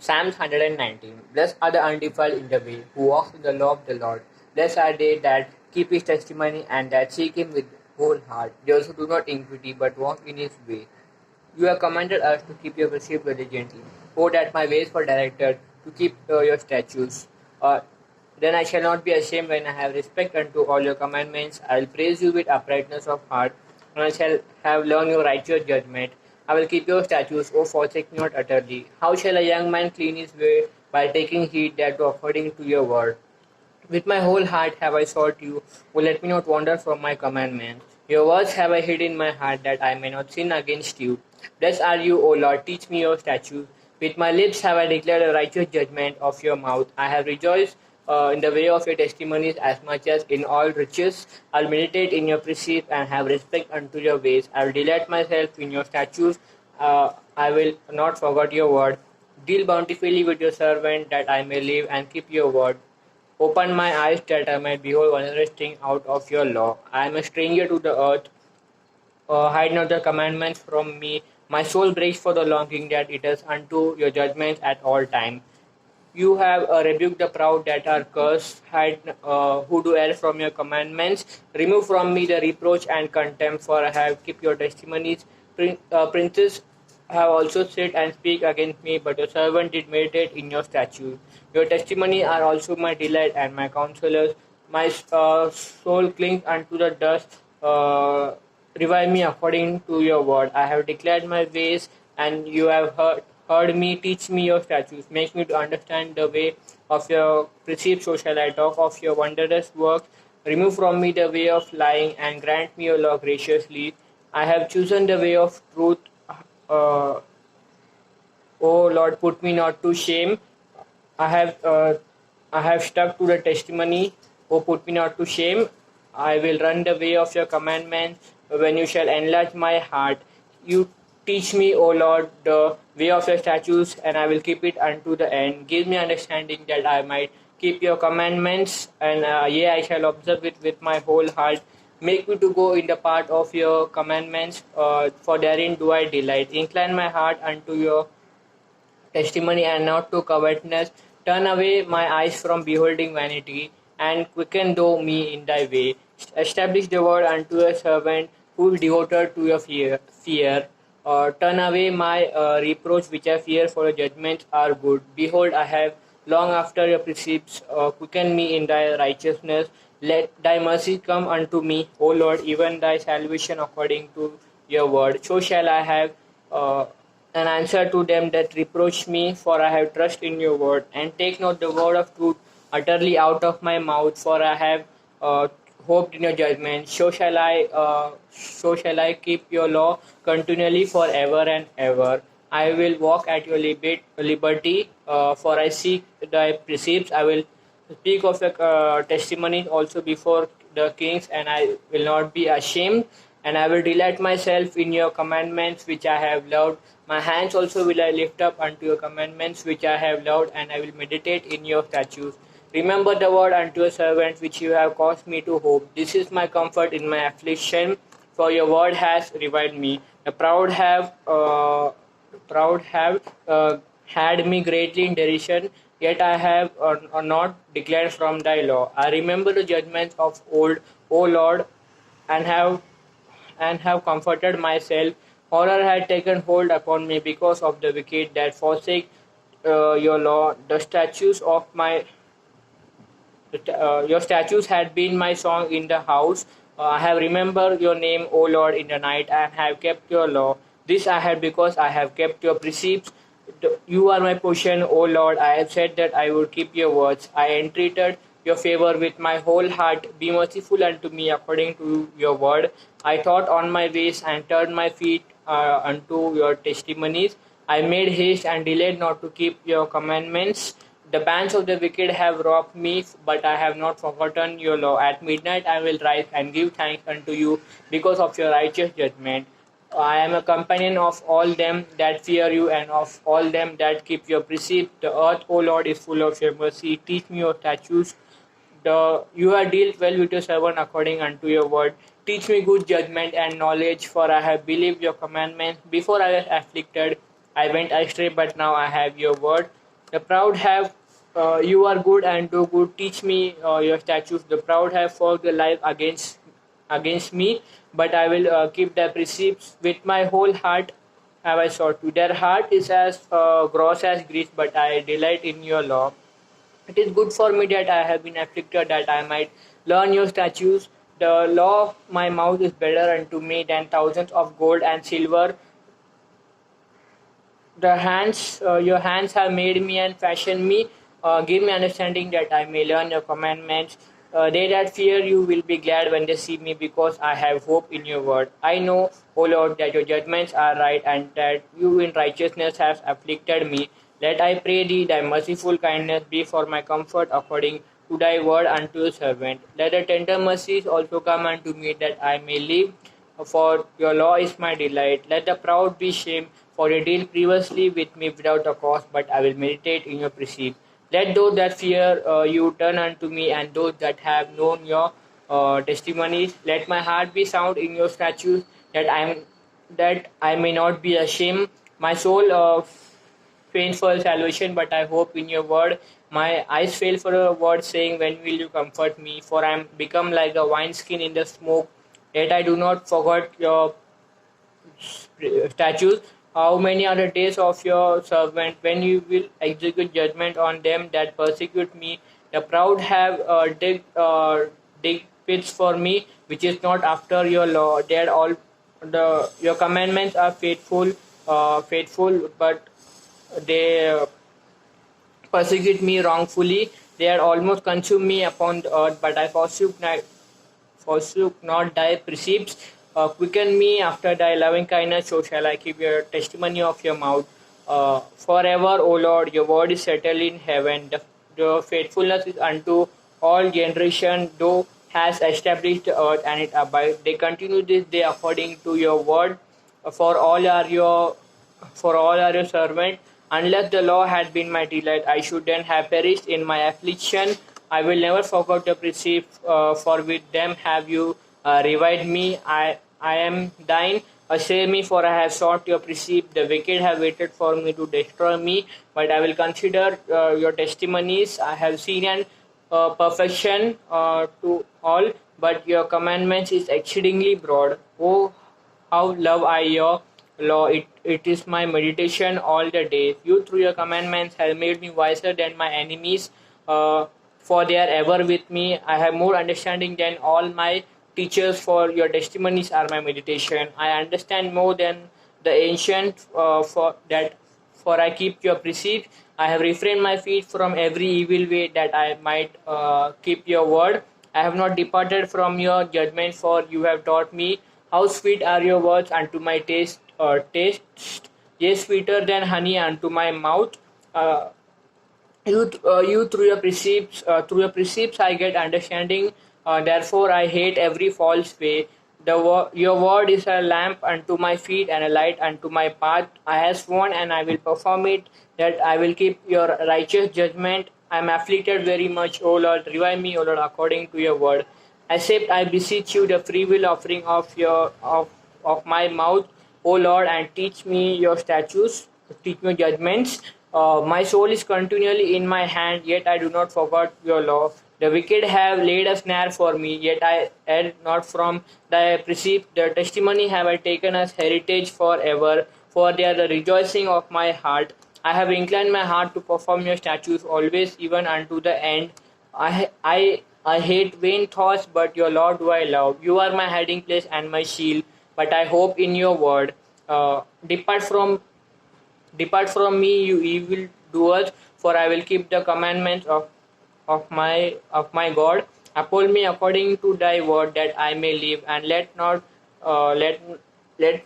Psalms 119. Blessed are the undefiled in the way, who walk in the law of the Lord. Blessed are they that keep his testimony and that seek him with whole heart. Those who do not iniquity, but walk in his way. You have commanded us to keep your precepts diligently. Oh, that my ways were directed to keep your statutes. Then I shall not be ashamed when I have respect unto all your commandments. I will praise you with uprightness of heart, and I shall have learned your righteous judgment. I will keep your statutes, O forsake me not utterly. How shall a young man clean his way? By taking heed that according to your word. With my whole heart have I sought you. O let me not wander from my commandments. Your words have I hid in my heart that I may not sin against you. Blessed are you, O Lord, teach me your statutes. With my lips have I declared a righteous judgment of your mouth. I have rejoiced in the way of your testimonies as much as in all riches. I'll meditate in your precepts and have respect unto your ways. I will delight myself in your statutes. I will not forget your word. Deal bountifully with your servant that I may live and keep your word. Open my eyes that I might behold wondrous thing out of your law. I am a stranger to the earth. Hide not the commandments from me. My soul breaks for the longing that it is unto your judgments at all times. You have rebuked the proud that are cursed, hide who do err from your commandments. Remove from me the reproach and contempt, for I have kept your testimonies. Princes have also sit and speak against me, but your servant did meditate in your statutes. Your testimony are also my delight and my counselors. My soul clings unto the dust. Revive me according to your word. I have declared my ways, and you have heard me. Teach me your statutes. Make me to understand the way of your precepts. So shall I talk of your wondrous works. Remove from me the way of lying, and grant me your law graciously. I have chosen the way of truth. Uh, O Lord, put me not to shame. I have uh, I have stuck to the testimony. O put me not to shame. I will run the way of your commandments. When you shall enlarge my heart, you teach me, O Lord, the way of your statutes, and I will keep it unto the end. Give me understanding that I might keep your commandments, and yea, I shall observe it with my whole heart. Make me to go in the path of your commandments, for therein do I delight. Incline my heart unto your testimony and not to covetousness. Turn away my eyes from beholding vanity, and quicken thou me in thy way. Establish the word unto a servant who is devoted to your fear. Turn away my reproach which I fear, for your judgments are good. Behold, I have long after your precepts. Quicken me in thy righteousness. Let thy mercy come unto me, O Lord, even thy salvation according to your word. So shall I have an answer to them that reproach me, for I have trust in your word. And take not the word of truth utterly out of my mouth, for I have hoped in your judgment. So shall I keep your law continually forever and ever. I will walk at your liberty, for I seek thy precepts. I will speak of your testimonies also before the kings, and I will not be ashamed. And I will delight myself in your commandments which I have loved. My hands also will I lift up unto your commandments which I have loved, and I will meditate in your statutes. Remember the word unto your servant which you have caused me to hope. This is my comfort in my affliction, for your word has revived me. The proud have had me greatly in derision, yet I have not declared from thy law. I remember the judgments of old, O Lord, and have comforted myself. Horror had taken hold upon me because of the wicked that forsake your law. Your statues had been my song in the house. I have remembered your name, O Lord, in the night, and have kept your law. This I had because I have kept your precepts. You are my portion, O Lord. I have said that I would keep your words. I entreated your favor with my whole heart. Be merciful unto me according to your word. I thought on my ways and turned my feet unto your testimonies. I made haste and delayed not to keep your commandments. The bands of the wicked have robbed me, but I have not forgotten your law. At midnight I will rise and give thanks unto you because of your righteous judgment. I am a companion of all them that fear you and of all them that keep your precepts. The earth, O Lord, is full of your mercy. Teach me your statutes. You have dealt well with your servant according unto your word. Teach me good judgment and knowledge, for I have believed your commandments. Before I was afflicted, I went astray, but now I have your word. The proud have, you are good and do good. Teach me your statutes. The proud have fought the life against me, but I will keep the precepts with my whole heart. Have I sought to. Their heart is as gross as grease, but I delight in your law. It is good for me that I have been afflicted, that I might learn your statutes. The law of my mouth is better unto me than thousands of gold and silver. Your hands have made me and fashioned me. Give me understanding that I may learn your commandments. They that fear you will be glad when they see me, because I have hope in your word. I know, O Lord, that your judgments are right, and that you in righteousness have afflicted me. Let I pray thee, thy merciful kindness be for my comfort, according to thy word unto your servant. Let the tender mercies also come unto me, that I may live, for your law is my delight. Let the proud be shamed, for they deal previously with me without a cause, but I will meditate in your precepts. Let those that fear you turn unto me, and those that have known your testimonies. Let my heart be sound in your statutes, that I may not be ashamed. My soul faint for salvation, but I hope in your word. My eyes fail for a word, saying, when will you comfort me? For I am become like a wineskin in the smoke. Yet I do not forget your statutes. How many are the days of your servant, when you will execute judgment on them that persecute me? The proud have dig pits for me, which is not after your law. They are all your commandments are faithful, but they persecute me wrongfully. They are almost consume me upon the earth, but I forsook not thy precepts. Quicken me after thy loving kindness, so shall I keep your testimony of your mouth. Forever, O Lord, your word is settled in heaven. The faithfulness is unto all generation, thou hast established the earth, and it abides. They continue this day according to your word. For all are your servant. Unless the law had been my delight, I should then have perished in my affliction. I will never forget the precepts, for with them have you revived me. I am thine. Save me, for I have sought your precept. The wicked have waited for me to destroy me, but I will consider your testimonies. I have seen an perfection to all, but your commandments is exceedingly broad. Oh, how love I your law! It is my meditation all the day. You, through your commandments, have made me wiser than my enemies, for they are ever with me. I have more understanding than all my teachers, for your testimonies are my meditation. I understand more than the ancient, for I keep your precepts. I have refrained my feet from every evil way, that I might keep your word. I have not departed from your judgment, for you have taught me. How sweet are your words unto my taste, yea, sweeter than honey unto my mouth. Uh, you through your precepts I get understanding. Therefore I hate every false way. Your word is a lamp unto my feet and a light unto my path. I have sworn and I will perform it, that I will keep your righteous judgment. I am afflicted very much, O Lord. Revive me, O Lord, according to your word. Accept, I beseech you, the free will offering of my mouth, O Lord, and teach me your statutes, teach me your judgments. My soul is continually in my hand, yet I do not forget your law. The wicked have laid a snare for me, yet I err not from thy precept. The testimony have I taken as heritage forever, for they are the rejoicing of my heart. I have inclined my heart to perform your statutes always, even unto the end. I hate vain thoughts, but your Lord do I love. You are my hiding place and my shield, but I hope in your word. Depart from me, you evil doers, for I will keep the commandments of my God. Uphold me according to thy word, that I may live, and let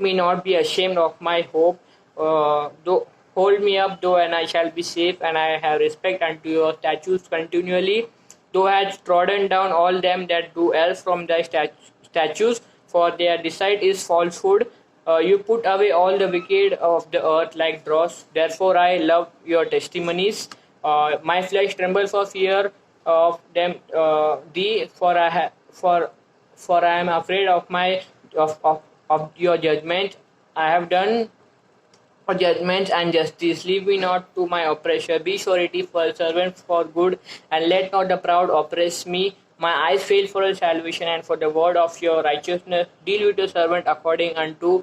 me not be ashamed of my hope. Though hold me up, though, and I shall be safe, and I have respect unto your statutes continually. Thou hast trodden down all them that do err from thy statutes, for their deceit is falsehood. You put away all the wicked of the earth like dross. Therefore, I love your testimonies. My flesh trembles for fear of them, thee, for I am afraid of your judgment. I have done judgments and justice. Leave me not to my oppressor. Be surety for a servant for good, and let not the proud oppress me. My eyes fail for your salvation and for the word of your righteousness. Deal with your servant according unto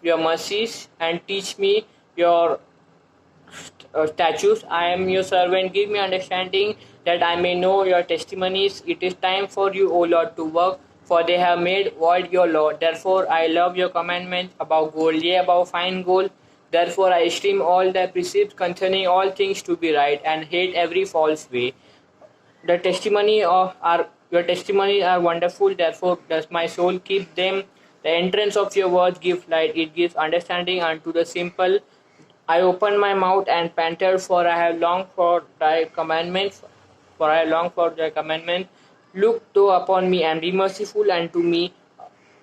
your mercies, and teach me your statutes. I am your servant. Give me understanding that I may know your testimonies. It is time for you, O Lord, to work, for they have made void your law. Therefore, I love your commandments above gold, yea, above fine gold. Therefore, I esteem all thy precepts concerning all things to be right, and hate every false way. The testimony of our Your testimonies are wonderful, therefore does my soul keep them. The entrance of your words gives light, it gives understanding unto the simple. I opened my mouth and panted, for I have longed for thy commandments. For I long for thy commandments. Look thou upon me and be merciful unto me,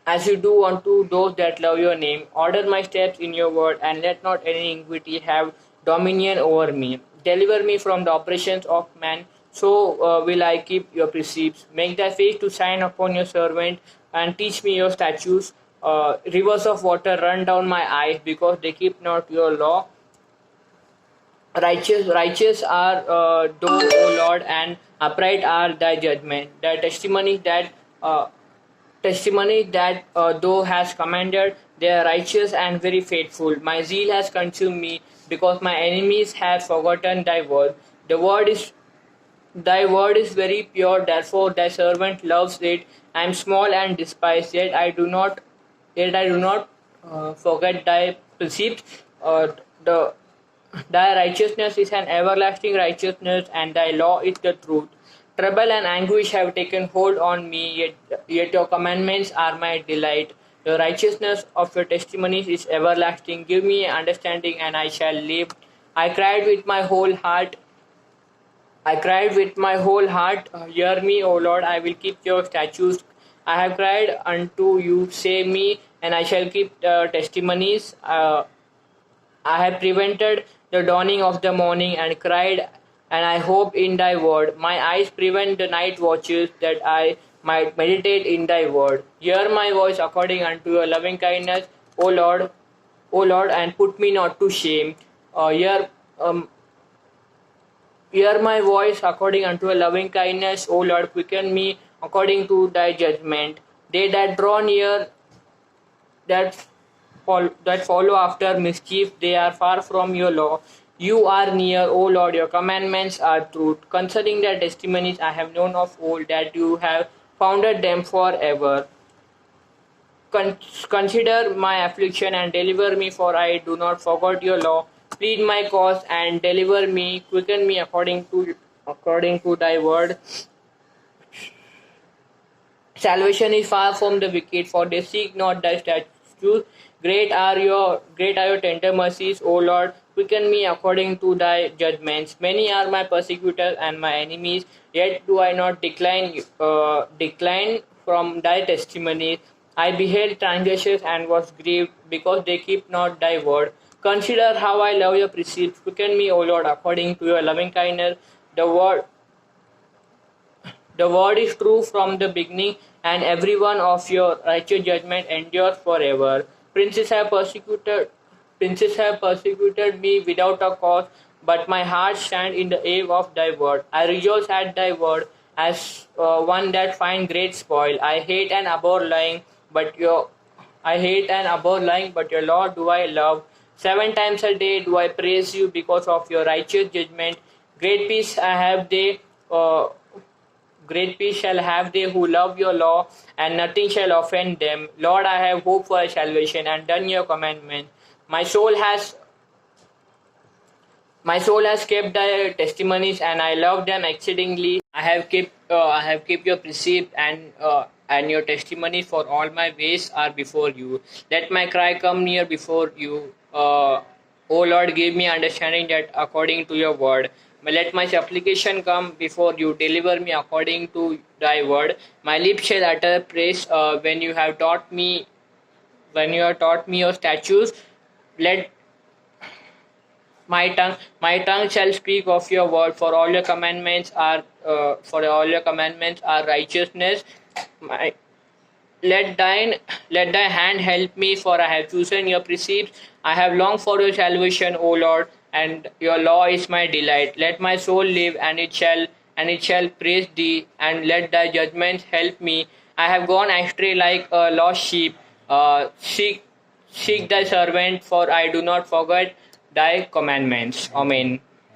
as you do unto those that love your name. Order my steps in your word, and let not any iniquity have dominion over me. Deliver me from the oppressions of man, so will I keep your precepts. Make thy face to shine upon your servant, and teach me your statutes. Rivers of water run down my eyes, because they keep not your law. Righteous are thou, O Lord, and upright are thy judgment. The testimony that thou hast commanded, they are righteous and very faithful. My zeal has consumed me, because my enemies have forgotten thy word. Thy word is very pure, therefore thy servant loves it. I am small and despised, yet I do not forget thy precepts. The Thy righteousness is an everlasting righteousness, and thy law is the truth. Trouble and anguish have taken hold on me, yet your commandments are my delight. The righteousness of your testimonies is everlasting. Give me understanding, and I shall live. I cried with my whole heart. I cried with my whole heart. Hear me, O Lord, I will keep your statutes. I have cried unto you, save me, and I shall keep testimonies. I have prevented the dawning of the morning and cried, and I hope in thy word. My eyes prevent the night watches, that I might meditate in thy word. Hear my voice according unto your loving kindness, O Lord, and put me not to shame. Uh, hear, um, Hear my voice according unto your loving kindness, O Lord, quicken me according to thy judgment. They that draw near, that that follow after mischief, they are far from your law. You are near, O Lord, your commandments are truth. Concerning their testimonies I have known of old, that you have founded them forever. Consider my affliction and deliver me, for I do not forget your law. Plead my cause and deliver me. Quicken me according to thy word. Salvation is far from the wicked, for they seek not thy statutes. Great are your tender mercies, O Lord. Quicken me according to thy judgments. Many are my persecutors and my enemies, yet do I not decline from thy testimonies. I beheld transgressors and was grieved, because they keep not thy word. Consider how I love your precepts. Quicken me, O Lord, according to your loving kindness. The word is true from the beginning, and every one of your righteous judgment endures forever. Princes have persecuted me without a cause, but my heart stands in the awe of thy word. I rejoice at thy word as one that finds great spoil. I hate and abhor lying, but your law do I love. 7 times a day do I praise you because of your righteous judgment. Great peace I have they. Great peace shall have they who love your law, and nothing shall offend them. Lord, I have hoped for salvation and done your commandment. My soul has kept thy testimonies, and I love them exceedingly. I have kept your precept and your testimonies, for all my ways are before you. Let my cry come near before you. O Lord, give me understanding that according to your word. Let my supplication come before you. Deliver me according to thy word. My lips shall utter praise when you have taught me your statutes. Let my tongue shall speak of your word, for all your commandments are righteousness. My Let thine let thy hand help me, for I have chosen your precepts. I have longed for your salvation, O Lord, and your law is my delight. Let my soul live, and it shall praise thee, and let thy judgments help me. I have gone astray like a lost sheep. Seek thy servant, for I do not forget thy commandments. Amen.